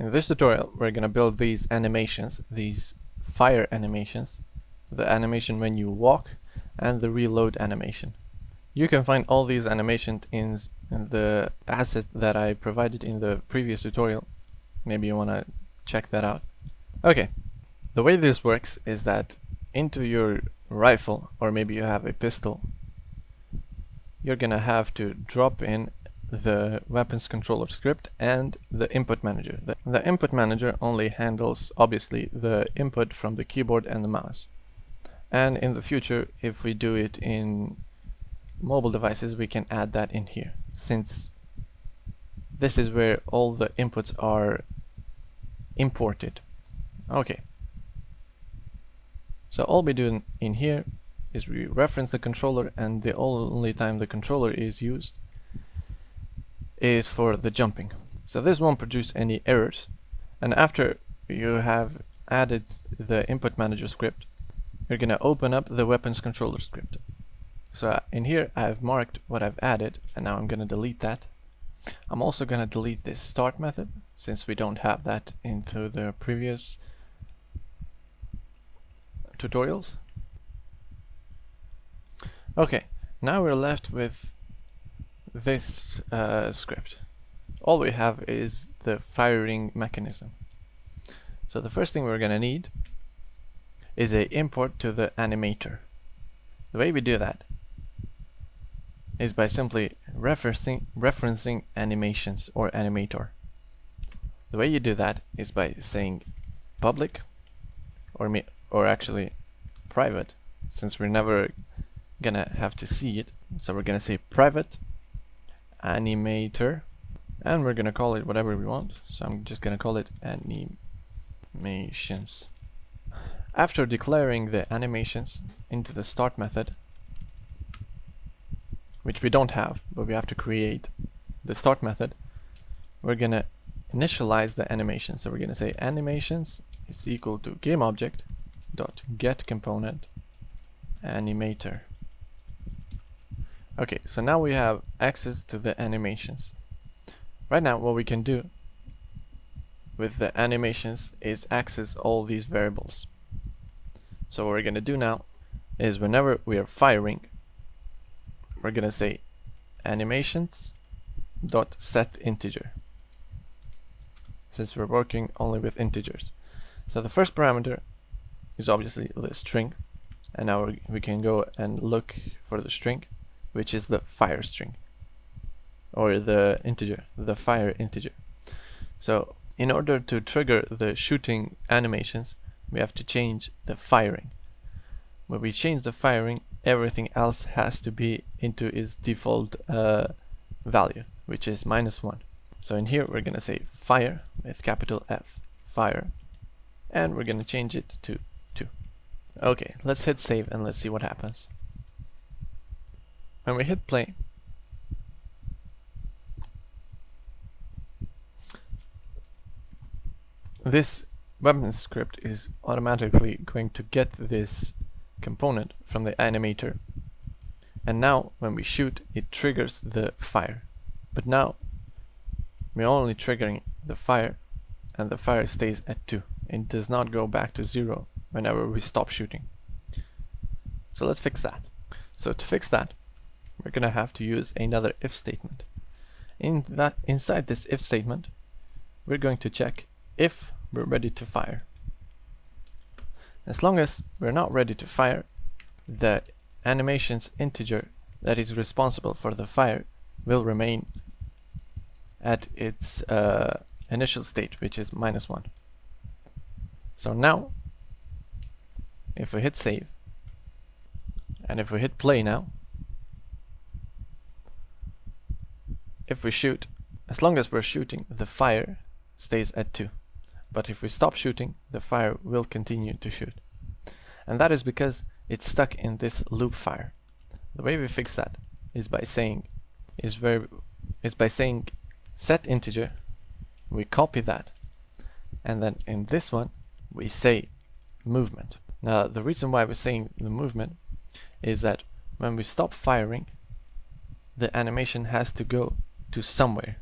In this tutorial, we're going to build these animations, these fire animations, the animation when you walk, and the reload animation. You can find all these animations in the asset that I provided in the previous tutorial. Maybe you want to check that out. Okay, the way this works is that into your rifle, or maybe you have a pistol, you're gonna have to drop in the weapons controller script and the input manager. The input manager only handles, obviously, the input from the keyboard and the mouse. And in the future, if we do it in mobile devices, we can add that in here, since this is where all the inputs are imported. Okay. So all we do in here is we reference the controller, and the only time the controller is used is for the jumping. So this won't produce any errors. And after you have added the input manager script, you're gonna open up the weapons controller script. So in here I've marked what I've added, and now I'm gonna delete that. I'm also gonna delete this start method, since we don't have that into the previous tutorials. Okay, now we're left with this script. All we have is the firing mechanism. So the first thing we're gonna need is a import to the animator. The way we do that is by simply referencing animations or animator. The way you do that is by saying public, or actually private, since we're never gonna have to see it. So we're gonna say private animator, and we're gonna call it whatever we want. So I'm just gonna call it animations. After declaring the animations into the start method, which we don't have, but we have to create the start method, we're gonna initialize the animation. So we're gonna say animations is equal to GameObject.getComponent animator. Okay, so now we have access to the animations. Right now what we can do with the animations is access all these variables. So what we're gonna do now is whenever we are firing, we're gonna say animations.setInteger, since we're working only with integers. So the first parameter is obviously the string, and now we can go and look for the string, which is the fire string, or the integer, the fire integer. So in order to trigger the shooting animations, we have to change the firing. When we change the firing, everything else has to be into its default value, which is -1. So in here we're gonna say fire with capital F, fire, and we're gonna change it to 2. Okay, let's hit save and let's see what happens. When we hit play, this weapon script is automatically going to get this component from the animator, and now when we shoot, it triggers the fire. But now we're only triggering the fire, and the fire stays at 2. It does not go back to 0 whenever we stop shooting. So let's fix that. So to fix that, we're gonna have to use another if statement. Inside this if statement, we're going to check if we're ready to fire. As long as we're not ready to fire, the animations integer that is responsible for the fire will remain at its initial state, which is -1. So now, if we hit save, and if we hit play now, if we shoot, as long as we're shooting, the fire stays at 2. But if we stop shooting, the fire will continue to shoot. And that is because it's stuck in this loop fire. The way we fix that is by saying set integer, we copy that, and then in this one we say movement. Now the reason why we're saying the movement is that when we stop firing, the animation has to go to somewhere,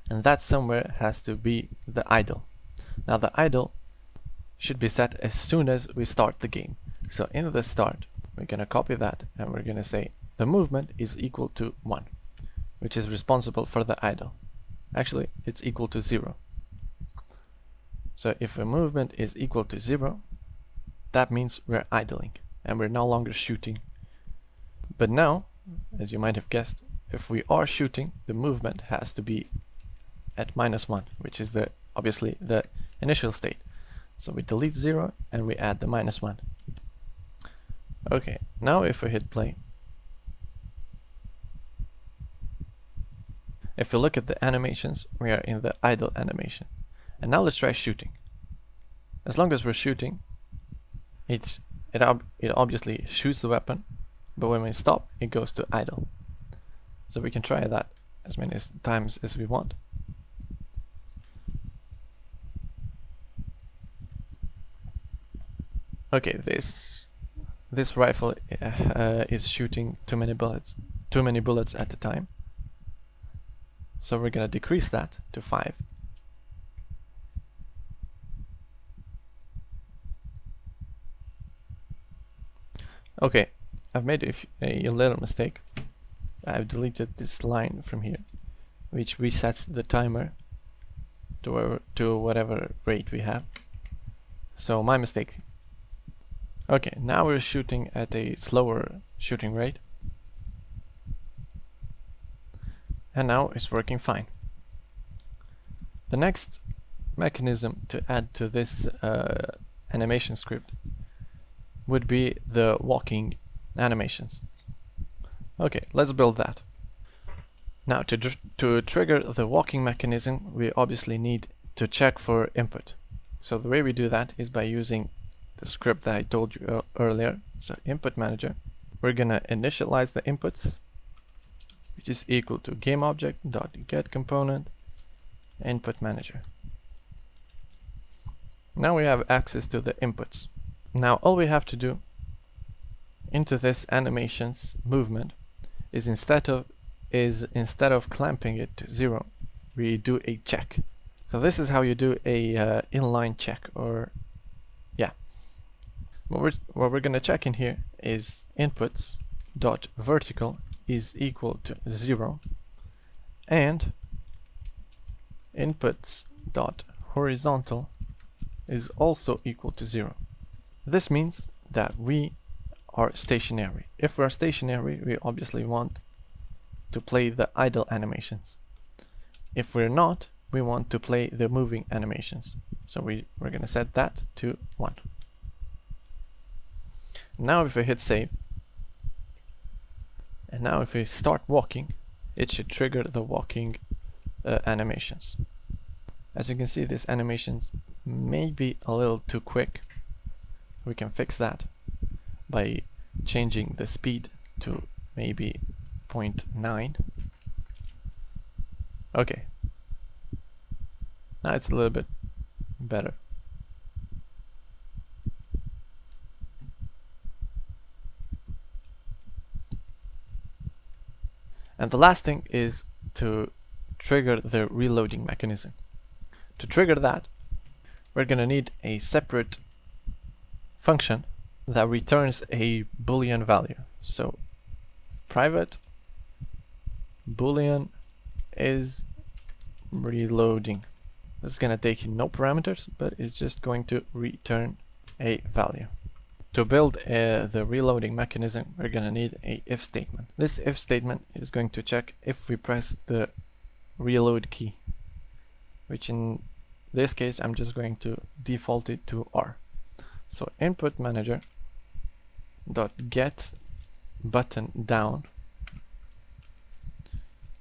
and that somewhere has to be the idle. Now the idle should be set as soon as we start the game. So in the start, we're gonna copy that and we're gonna say the movement is equal to 1, which is responsible for the idle. Actually, it's equal to 0. So if a movement is equal to 0, that means we're idling and we're no longer shooting. But now, as you might have guessed, if we are shooting, the movement has to be at -1, which is obviously the initial state. So we delete 0 and we add the -1. Okay, now if we hit play, if you look at the animations, we are in the idle animation. And now let's try shooting. As long as we're shooting, it obviously shoots the weapon, but when we stop, it goes to idle. So we can try that as many times as we want. Okay, this rifle is shooting too many bullets at a time. So we're gonna decrease that to 5. Okay, I've made a little mistake. I've deleted this line from here, which resets the timer to whatever rate we have. So my mistake. Okay, now we're shooting at a slower shooting rate. And now it's working fine. The next mechanism to add to this animation script would be the walking animations. Okay, let's build that. Now to trigger the walking mechanism, we obviously need to check for input. So the way we do that is by using the script that I told you earlier. So input manager, we're gonna initialize the inputs, which is equal to GameObject.getComponent input manager. Now we have access to the inputs. Now all we have to do into this animations movement is instead of clamping it to 0, we do a check. So this is how you do a inline check, or yeah. What we're gonna check in here is inputs.vertical is equal to 0 and inputs.horizontal is also equal to 0. This means that we are stationary. If we're stationary, we obviously want to play the idle animations. If we're not, we want to play the moving animations. So we're going to set that to 1. Now if we hit save, and now if we start walking, it should trigger the walking animations. As you can see, this animations may be a little too quick. We can fix that by changing the speed to maybe 0.9. Okay. Now it's a little bit better. And the last thing is to trigger the reloading mechanism. To trigger that, we're gonna need a separate function that returns a boolean value. So private boolean is reloading. This is gonna take no parameters, but it's just going to return a value. To build the reloading mechanism, we're gonna need a if statement. This if statement is going to check if we press the reload key, which in this case I'm just going to default it to R. So input manager dot get button down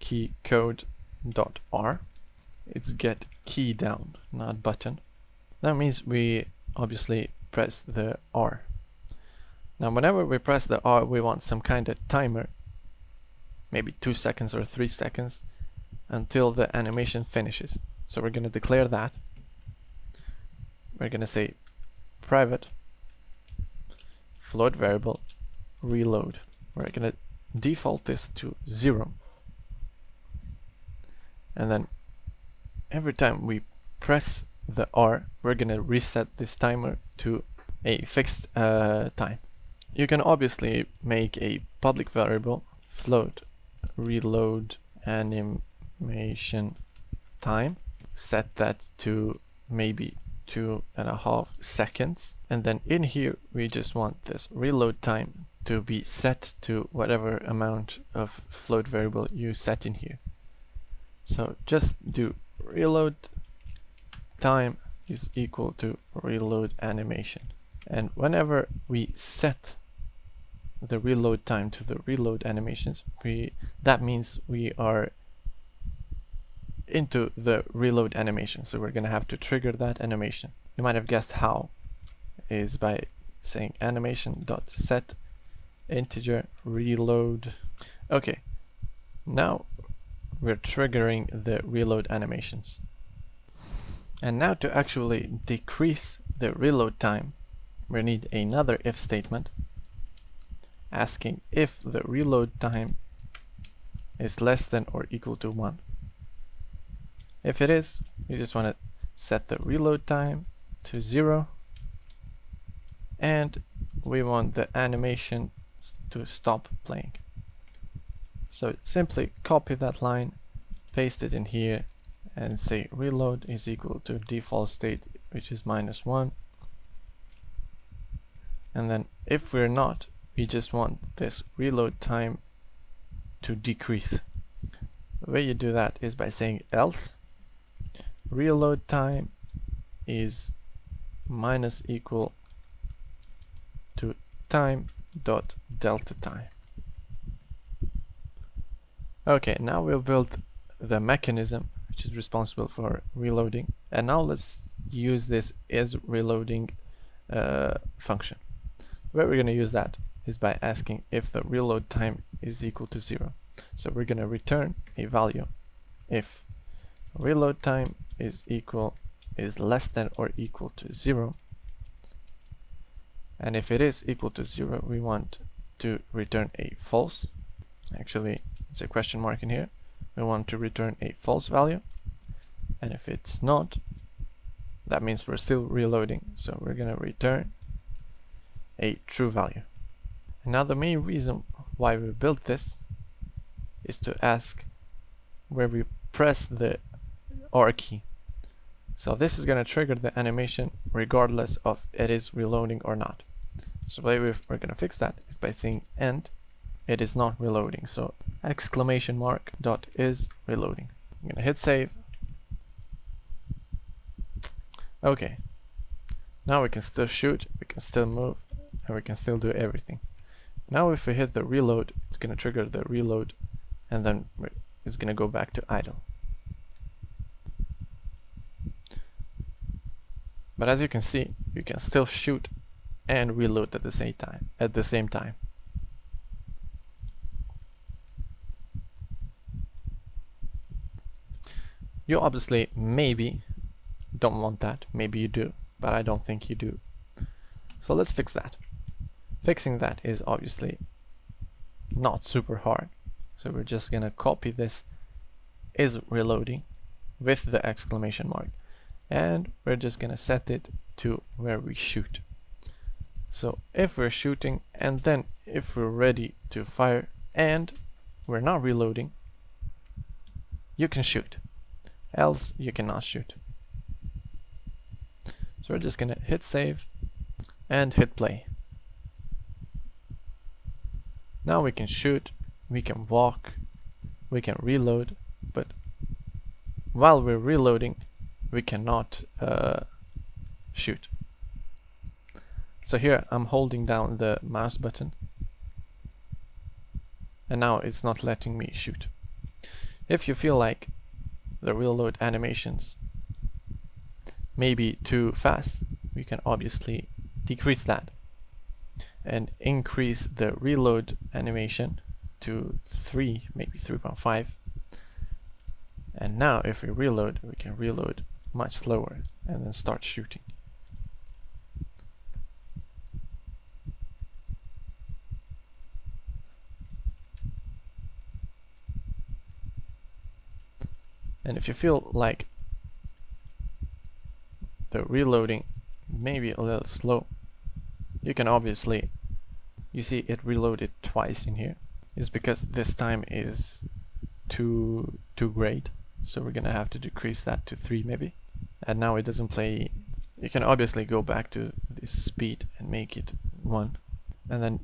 key code dot R. It's get key down, not button. That means we obviously press the R. Now whenever we press the R, we want some kind of timer, maybe 2 seconds or 3 seconds, until the animation finishes. So we're going to declare that. We're going to say private float variable reload. We're going to default this to 0. And then every time we press the R, we're gonna reset this timer to a fixed time. You can obviously make a public variable float reload animation time, set that to maybe 2.5 seconds, and then in here we just want this reload time to be set to whatever amount of float variable you set in here. So just do reload time is equal to reload animation, and whenever we set the reload time to the reload animations, that means we are into the reload animation, so we're gonna have to trigger that animation. You might have guessed how, is by saying animation.set integer reload. Okay, now we're triggering the reload animations. And now to actually decrease the reload time, we need another if statement asking if the reload time is less than or equal to 1. If it is, we just want to set the reload time to 0, and we want the animation to stop playing. So simply copy that line, paste it in here, and say reload is equal to default state, which is -1. And then if we're not, we just want this reload time to decrease. The way you do that is by saying else reload time is minus equal to time dot delta time. Okay, now we'll build the mechanism which is responsible for reloading, and now let's use this is reloading function. The way we're going to use that is by asking if the reload time is equal to 0. So we're going to return a value if reload time is less than or equal to 0, and if it is equal to 0 we want to return a false. Actually, it's a question mark in here. We want to return a false value, and if it's not, that means we're still reloading, so we're gonna return a true value. And now the main reason why we built this is to ask where we press the R key. So this is going to trigger the animation regardless of it is reloading or not. So the way we're going to fix that is by saying end it is not reloading. So exclamation mark dot is reloading. I'm going to hit save. Okay. Now we can still shoot, we can still move, and we can still do everything. Now if we hit the reload, it's going to trigger the reload, and then it's going to go back to idle. But as you can see, you can still shoot and reload at the same time. You obviously maybe don't want that, maybe you do, but I don't think you do. So let's fix that. Fixing that is obviously not super hard. So we're just gonna copy this is reloading with the exclamation mark, and we're just gonna set it to where we shoot. So if we're shooting and then if we're ready to fire and we're not reloading, you can shoot, else you cannot shoot. So we're just gonna hit save and hit play. Now we can shoot, we can walk, we can reload, but while we're reloading we cannot shoot. So here I'm holding down the mouse button and now it's not letting me shoot. If you feel like the reload animations may be too fast, we can obviously decrease that and increase the reload animation to 3, maybe 3.5. And now if we reload, we can reload much slower and then start shooting. And if you feel like the reloading may be a little slow. You can obviously, you see it reloaded twice in here. It's because this time is too great, so we're gonna have to decrease that to 3 maybe. And now it doesn't play. You can obviously go back to this speed and make it 1, and then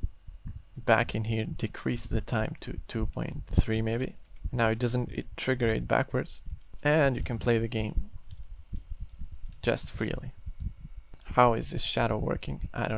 back in here decrease the time to 2.3 maybe. Now it doesn't trigger it backwards, and you can play the game just freely. How is this shadow working? I don't know.